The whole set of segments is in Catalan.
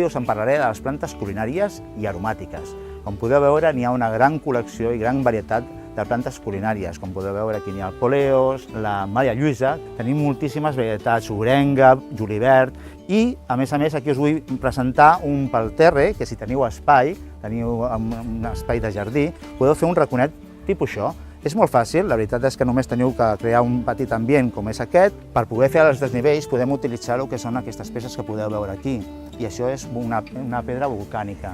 Avui us en parlaré de les plantes culinàries i aromàtiques. Com podeu veure, n'hi ha una gran col·lecció i gran varietat de plantes culinàries. Com podeu veure, aquí n'hi ha el Poleos, la Maria Lluïsa, tenim moltíssimes varietats, orenga, julivert, i a més, aquí us vull presentar un palterre, que si teniu espai, teniu un espai de jardí, podeu fer un raconet tipus això. És molt fàcil, la veritat és que només teniu que crear un petit ambient com és aquest. Per poder fer els desnivells podem utilitzar el que són aquestes peces que podeu veure aquí, i això és una pedra volcànica.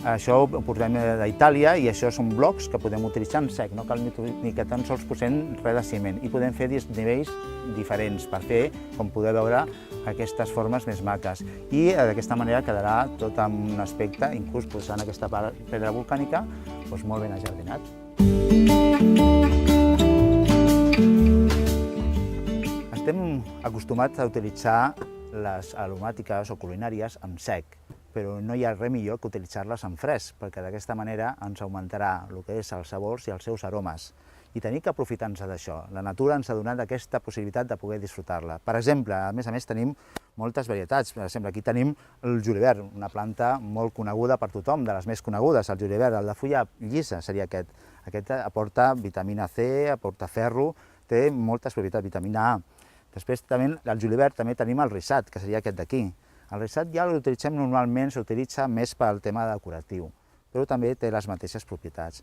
Això ho portem d'Itàlia i això són blocs que podem utilitzar en sec, no cal ni que tan sols posem res de ciment, i podem fer desnivells diferents per fer, com podeu veure, aquestes formes més maques. I d'aquesta manera quedarà tot amb un aspecte, inclús posant aquesta pedra volcànica, molt ben ajardinat. Estem acostumats a utilitzar les aromàtiques o culinàries en sec, però no hi ha res millor que utilitzar-les en fresc, perquè d'aquesta manera ens augmentarà el que és els sabors i els seus aromes. I tenim que aprofitar-nos d'això. La natura ens ha donat aquesta possibilitat de poder disfrutar-la. Per exemple, a més tenim moltes varietats. Per exemple, aquí tenim el julivert, una planta molt coneguda per tothom, de les més conegudes. El julivert, el de fulla llisa, seria aquest. Aquest aporta vitamina C, aporta ferro, té moltes propietats, vitamina A. Després, el julivert, també tenim el rissat, que seria aquest d'aquí. El rissat ja l'utilitzem normalment, s'utilitza més pel tema decoratiu, però també té les mateixes propietats.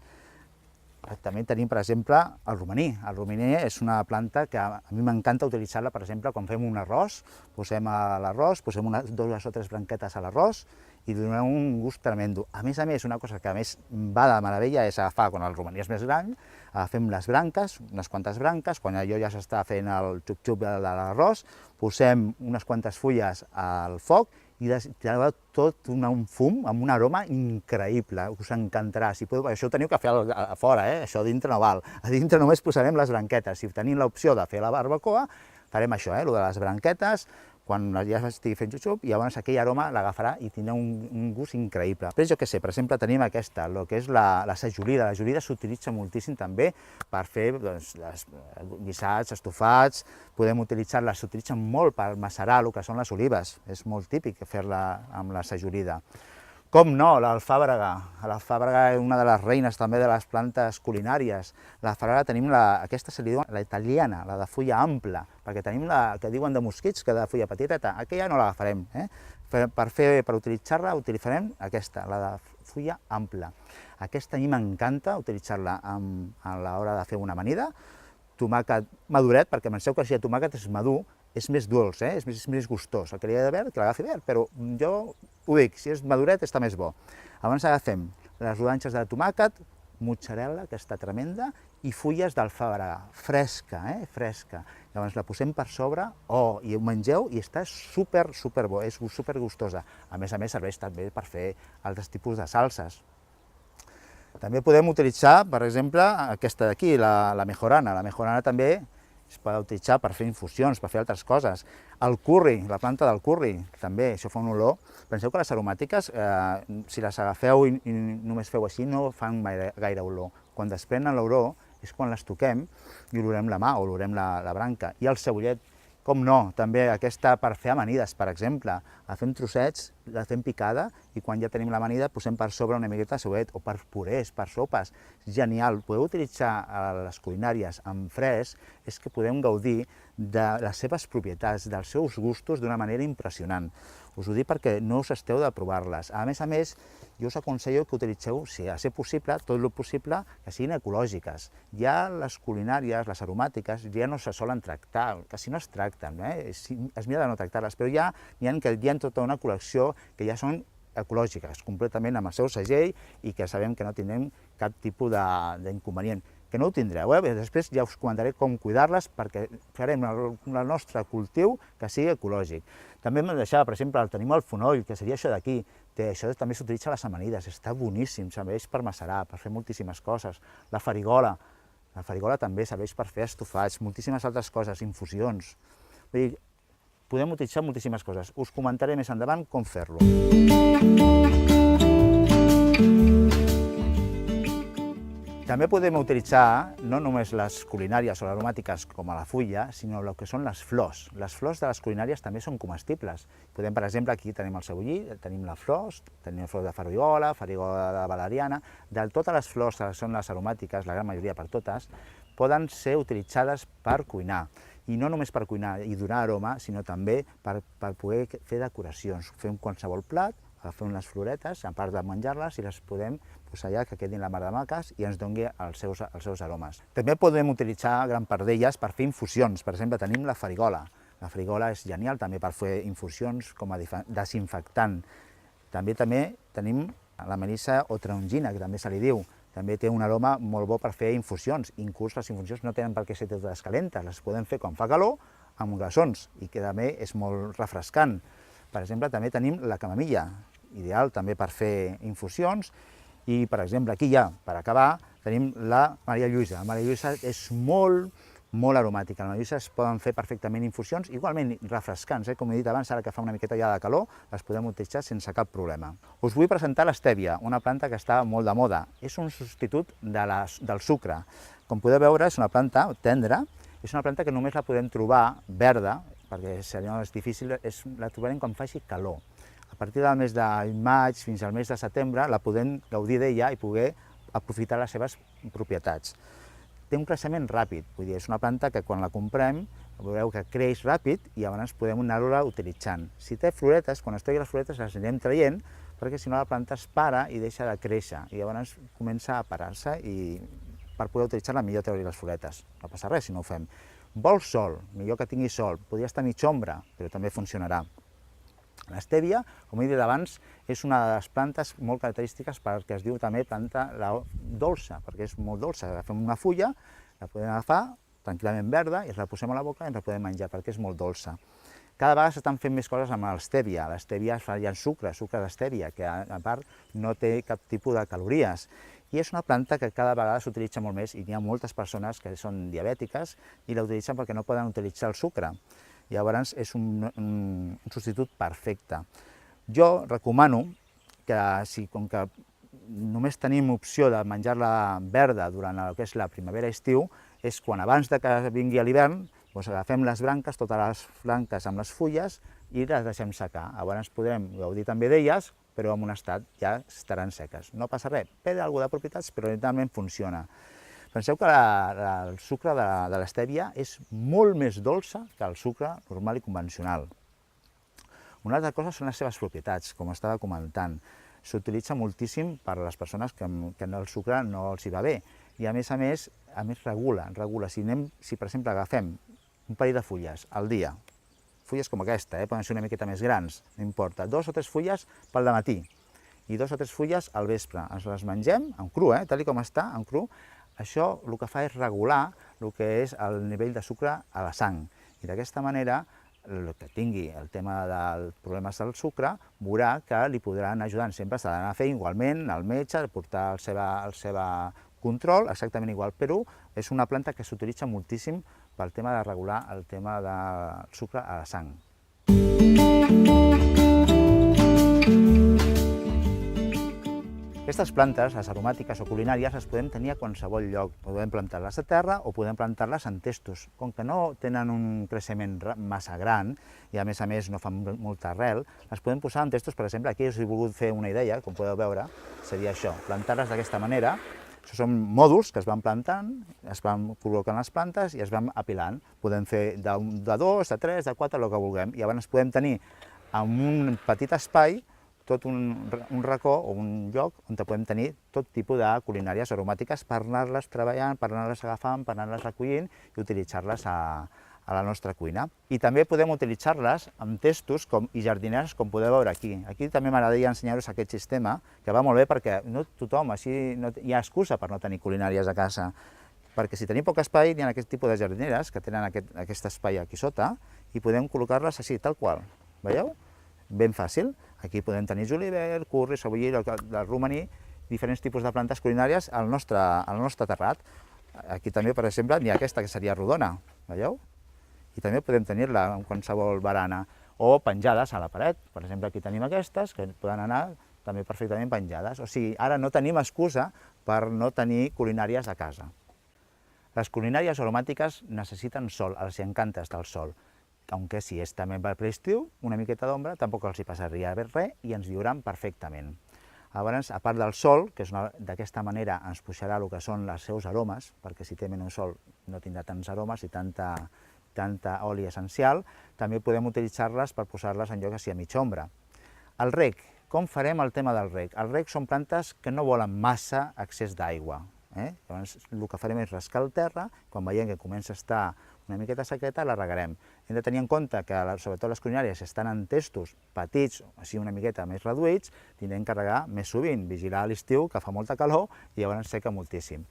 També tenim, per exemple, el romaní. El romaní és una planta que a mi m'encanta utilitzar-la, per exemple, quan fem un arròs, posem a l'arròs, posem dues o tres branquetes a l'arròs i li donem un gust tremendo. A més, una cosa que a més va de meravella és agafar, quan el romaní és més gran, agafem les branques, unes quantes branques, quan allò ja s'està fent el xup-xup de l'arròs, posem unes quantes fulles al foc i tirarà tot un fum amb un aroma increïble, us encantarà. Això ho teniu que fer a fora, això a dintre no val. A dintre només posarem les branquetes. Si tenim l'opció de fer la barbacoa, farem això, el de les branquetes, quan ja estigui fent xup-xup, i llavors aquell aroma l'agafarà i tindrà un gust increïble. Després, jo què sé, per exemple, tenim aquesta, el que és la sajolida. La sajolida s'utilitza moltíssim també per fer guisats, estofats, podem utilitzar-la, s'utilitza molt per macerar el que són les olives, és molt típic fer-la amb la sajolida. Com no, l'alfàbrega. L'alfàbrega és una de les reines també de les plantes culinàries. L'alfàbrega tenim aquesta se li diu la italiana, la de fulla ampla, perquè tenim la que diuen de mosquits, que de fulla petiteta, aquella no l'agafarem. Per utilitzar-la utilitzarem aquesta, la de fulla ampla. Aquesta a mi m'encanta utilitzar-la a l'hora de fer una amanida. Tomàquet maduret, perquè penseu que si el tomàquet és madur, és més dolç, és més gustós. El que li ha de verd, que l'agafi verd, però jo ho dic, si és maduret està més bo. Abans agafem les rodanxes de tomàquet, mozzarella, que està tremenda, i fulles d'alfàbrega, fresca, fresca. Llavors la posem per sobre, i ho mengeu i està super bo, és super gustosa. A més serveix també per fer altres tipus de salses. També podem utilitzar, per exemple, aquesta d'aquí, la mejorana. La mejorana també es pot utilitzar per fer infusions, per fer altres coses. El curri, la planta del curri, també, això fa una olor. Penseu que les aromàtiques, si les agafeu i només feu així, no fan gaire olor. Quan desprenen l'olor és quan les toquem i olorem la mà o olorem la branca. I el cebollet, com no, també aquesta per fer amanides, per exemple. La fem trossets, la fem picada i quan ja tenim l'amanida posem per sobre una miqueta de cebollet, o per purés, per sopes. És genial. Podeu utilitzar les culinàries en fresc, és que podem gaudir de les seves propietats, dels seus gustos d'una manera impressionant. Us ho dic perquè no us esteu de provar-les. A més, jo us aconsello que utilitzeu, si ha de ser possible, tot el possible, que siguin ecològiques. Ja les culinàries, les aromàtiques, ja no se solen tractar, quasi no es tracten, es mira de no tractar-les, però ja hi ha tota una col·lecció que ja són ecològiques, completament amb el seu segell i que sabem que no tindrem cap tipus d'inconvenient. Que no ho tindreu, després ja us comentaré com cuidar-les perquè farem el nostre cultiu que sigui ecològic. També hem de deixar, per exemple, tenim el fonoll, que seria això d'aquí, això també s'utilitza a les amanides, està boníssim, serveix per macerar, per fer moltíssimes coses. La farigola també serveix per fer estofats, moltíssimes altres coses, infusions. Vull dir, podem utilitzar moltíssimes coses. Us comentaré més endavant com fer-lo. També podem utilitzar no només les culinàries o les aromàtiques com a la fulla, sinó el que són les flors. Les flors de les culinàries també són comestibles. Podem, per exemple, aquí tenim el cebollí, tenim la flors, tenim flors de farigola de valeriana, de totes les flors que són les aromàtiques, la gran majoria per totes, poden ser utilitzades per cuinar. I no només per cuinar i donar aroma, sinó també per poder fer decoracions, fer un qualsevol plat, agafar unes floretes, a part de menjar-les, i les podem posar allà que quedin la mar de maques i ens doni els seus aromes. També podem utilitzar gran part d'elles per fer infusions. Per exemple, tenim la farigola. La farigola és genial també per fer infusions com a desinfectant. També tenim la melissa o tarongina, que també se li diu. També té un aroma molt bo per fer infusions. Inclús les infusions no tenen per què ser totes calentes, les podem fer quan fa calor, amb glaçons, i que també és molt refrescant. Per exemple, també tenim la camamilla, ideal també per fer infusions, i, per exemple, aquí ja, per acabar, tenim la Maria Lluïsa. La Maria Lluïsa és molt aromàtica. La Maria Lluïsa es poden fer perfectament infusions, igualment refrescants, com he dit abans, ara que fa una miqueta ja de calor, les podem utilitzar sense cap problema. Us vull presentar l'estèvia, una planta que està molt de moda. És un substitut del sucre. Com podeu veure, és una planta tendra, és una planta que només la podem trobar verda, perquè si no és difícil, la trobarem quan faci calor. A partir del mes de maig fins al mes de setembre la podem gaudir d'ella i poder aprofitar les seves propietats. Té un creixement ràpid, vull dir, és una planta que quan la comprem veureu que creix ràpid i llavors podem anar-la utilitzant. Si té floretes, quan es tregui les floretes les anirem traient, perquè si no la planta es para i deixa de créixer i llavors comença a parar-se i per poder utilitzar-la millor treure les floretes. No passa res si no ho fem. Vol sol, millor que tingui sol, podria estar mitja ombra, però també funcionarà. L'estèvia, com he dit abans, és una de les plantes molt característiques perquè es diu també planta dolça, perquè és molt dolça. Agafem una fulla, la podem agafar tranquil·lament verda i ens la posem a la boca i ens la podem menjar perquè és molt dolça. Cada vegada s'estan fent més coses amb l'estèvia. L'estèvia es fa ja en sucre d'estèvia, que a part no té cap tipus de calories. I és una planta que cada vegada s'utilitza molt més i hi ha moltes persones que són diabètiques i la utilitzen perquè no poden utilitzar el sucre. Llavors és un substitut perfecte. Jo recomano que, com que només tenim opció de menjar-la verda durant el que és la primavera-estiu, és quan abans que vingui l'hivern, agafem les branques, totes les branques amb les fulles, i les deixem secar. Llavors podrem gaudir també d'elles, però en un estat ja estaran seques. No passa res, perd alguna de propietats, però realment funciona. Penseu que el sucre de l'estèvia és molt més dolça que el sucre normal i convencional. Una altra cosa són les seves propietats, com estava comentant. S'utilitza moltíssim per a les persones que el sucre no els hi va bé. I a més regula. Si per exemple agafem un parell de fulles al dia, fulles com aquesta, poden ser una miqueta més grans, no importa, 2 o 3 fulles pel matí i 2 o 3 fulles al vespre. Ens les mengem en cru, tal com està, en cru. Això el que fa és regular el que és el nivell de sucre a la sang. I d'aquesta manera, el que tingui el tema dels problemes del sucre, veurà que li podran ajudar. Sempre s'ha d'anar a fer igualment al metge, portar el seu control, exactament igual, però és una planta que s'utilitza moltíssim pel tema de regular el tema del sucre a la sang. Aquestes plantes, les aromàtiques o culinàries, les podem tenir a qualsevol lloc. Podem plantar-les a terra o podem plantar-les en testos. Com que no tenen un creixement massa gran i a més no fan molta arrel, les podem posar en testos. Per exemple, aquí us he volgut fer una idea, com podeu veure, seria això, plantar-les d'aquesta manera. Això són mòduls que es van plantant, es van col·locant les plantes i es van apilant. Podem fer de 2, de 3, de 4, el que vulguem. I llavors podem tenir en un petit espai tot un racó o un lloc on podem tenir tot tipus de culinàries aromàtiques per anar-les treballant, per anar-les agafant, per anar-les recollint i utilitzar-les a la nostra cuina. I també podem utilitzar-les en testos i jardineres, com podeu veure aquí. Aquí també m'agradaria ensenyar-vos aquest sistema, que va molt bé perquè no tothom, així no hi ha excusa per no tenir culinàries a casa. Perquè si tenim poc espai, hi ha aquest tipus de jardineres que tenen aquest espai aquí sota i podem col·locar-les així, tal qual. Veieu? Ben fàcil. Aquí podem tenir julivert, curri, ceboller, el romaní, diferents tipus de plantes culinàries al nostre terrat. Aquí també, per exemple, n'hi ha aquesta que seria rodona, veieu? I també podem tenir-la en qualsevol barana o penjades a la paret. Per exemple, aquí tenim aquestes que poden anar també perfectament penjades. O sigui, ara no tenim excusa per no tenir culinàries a casa. Les culinàries aromàtiques necessiten sol, els encanta estar al sol. Aunque si és també per l'estiu, una miqueta d'ombra, tampoc els hi passaria res i ens viuran perfectament. Llavors, a part del sol, que d'aquesta manera ens pujarà el que són els seus aromes, perquè si té menys sol no tindrà tants aromes i tanta oli essencial, també podem utilitzar-les per posar-les en lloc així a mitja ombra. El rec, com farem el tema del rec? El rec són plantes que no volen massa excés d'aigua. Llavors, el que farem és rascar el terra, quan veiem que comença a estar una miqueta sequeta, la regarem. Hem de tenir en compte que, sobretot les culinàries, estan en testos petits, així una miqueta més reduïts, tindrem que regar més sovint, vigilar a l'estiu, que fa molta calor, i llavors seca moltíssim.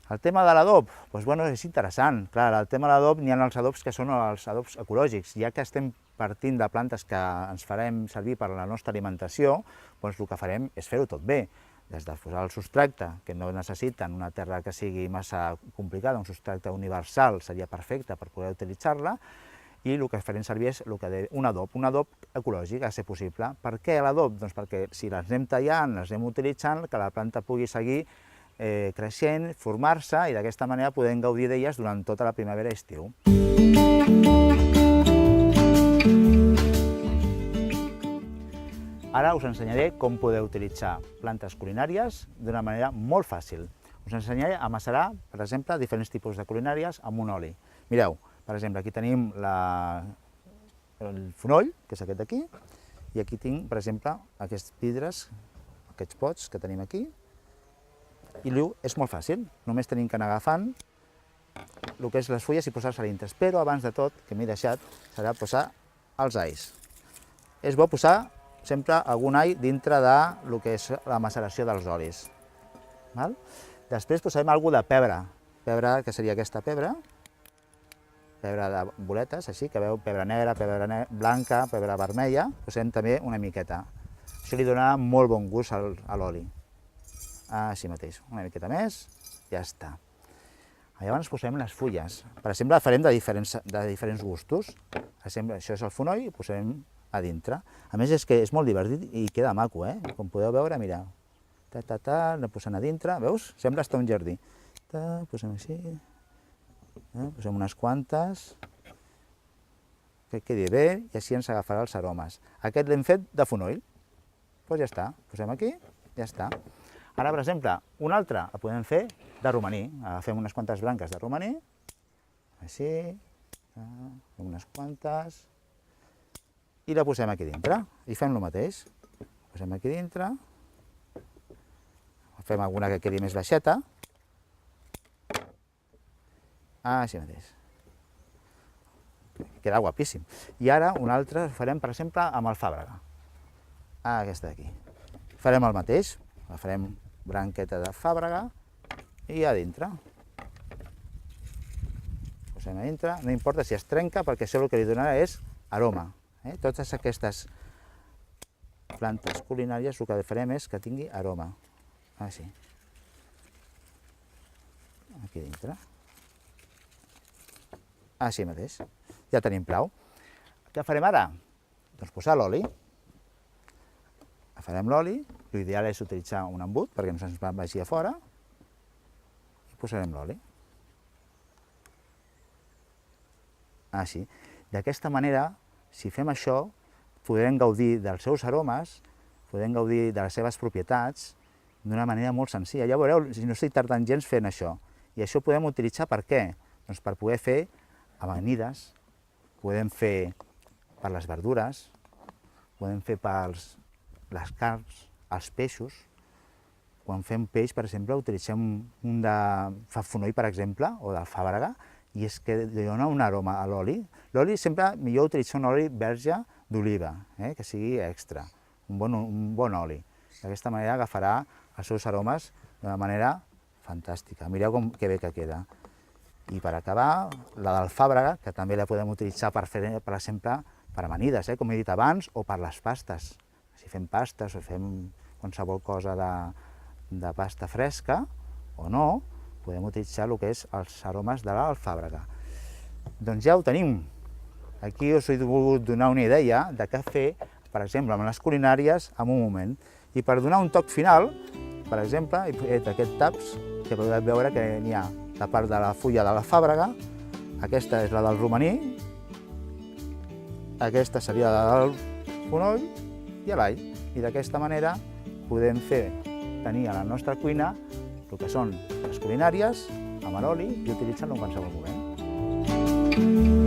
El tema de l'adob, és interessant. Clar, el tema de l'adob, n'hi ha els adobs que són els adobs ecològics. Ja que estem partint de plantes que ens farem servir per a la nostra alimentació, doncs el que farem és fer-ho tot bé. Des de posar el substracte, que no necessiten una terra que sigui massa complicada, un substracte universal seria perfecte per poder utilitzar-la, i el que farem servir és un adob ecològic, a ser possible. Per què l'adob? Doncs perquè si les anem tallant, les anem utilitzant, que la planta pugui seguir creixent, formar-se, i d'aquesta manera podem gaudir d'elles durant tota la primavera i estiu. Ara us ensenyaré com podeu utilitzar plantes culinàries d'una manera molt fàcil. Us ensenyaré a macerar, per exemple, diferents tipus de culinàries amb un oli. Mireu, per exemple, aquí tenim el fonoll, que és aquest d'aquí, i aquí tinc, per exemple, aquests vidres, aquests pots que tenim aquí, i és molt fàcil, només tenim que anar agafant el que és les fulles i posar-se a dintre. Però abans de tot, que m'he deixat, serà posar els alls. És bo posar sempre algun all dintre del que és la maceració dels olis. Després posarem alguna de pebre, que seria aquesta pebre de boletes, així, que veu, pebre negra, pebre blanca, pebre vermella, posem també una miqueta. Això li donarà molt bon gust a l'oli. Així mateix, una miqueta més, ja està. Llavors posem les fulles. Per exemple, farem de diferents gustos. Això és el fonoll i posem a dintre. A més, és que és molt divertit i queda maco, Com podeu veure, mireu. Anem posant a dintre, veus? Sembla estar un jardí. Posem així. Posem unes quantes. Que quedi bé i així ens agafarà els aromes. Aquest l'hem fet de fonoll. Doncs ja està. Posem aquí, ja està. Ara, per exemple, un altre el podem fer de romaní. Agafem unes quantes branques de romaní. Així. Fem unes quantes. I la posem aquí dintre, i fem el mateix. La posem aquí dintre, fem alguna que quedi més baixeta, així mateix. Queda guapíssim. I ara un altre farem, per exemple, amb el fàbrega. Aquesta d'aquí. Farem el mateix, farem branqueta de fàbrega i a dintre. Posem a dintre, no importa si es trenca, perquè això el que li donarà és aroma. Totes aquestes plantes culinàries el que farem és que tingui aroma. Així. Aquí dintre. Així mateix. Ja tenim prou. Què farem ara? Doncs posar l'oli. Farem l'oli. L'ideal és utilitzar un embut perquè no se'ns vagi a fora. I posarem l'oli. Així. D'aquesta manera, si fem això, podrem gaudir dels seus aromes, podem gaudir de les seves propietats d'una manera molt senzilla. Ja veureu, no estic tardant gens fent això. I això podem utilitzar per què? Doncs per poder fer amanides, podem fer per les verdures, podem fer per les carns, els peixos. Quan fem peix, per exemple, utilitzem un de fonoll, per exemple, o de fàbrega, i és que li dona un aroma a l'oli. L'oli sempre millor utilitzar un oli verge d'oliva, que sigui extra, un bon oli. D'aquesta manera agafarà els seus aromes d'una manera fantàstica. Mireu que bé que queda. I per acabar, la del fàbrega, que també la podem utilitzar per fer, per exemple, per amanides, com he dit abans, o per les pastes. Si fem pastes o fem qualsevol cosa de pasta fresca, o no, podem utilitzar el que és els aromes de l'alfàbrega. Doncs ja ho tenim. Aquí us he volgut donar una idea de què fer, per exemple, amb les culinàries en un moment. I per donar un toc final, per exemple, he fet aquest taps, que podeu veure que n'hi ha la part de la fulla de la fàbrega, aquesta és la del romaní, aquesta seria la del fonoll i l'all. I d'aquesta manera podem tenir a la nostra cuina el que són les culinàries amb l'oli i utilitzar-lo en qualsevol moment.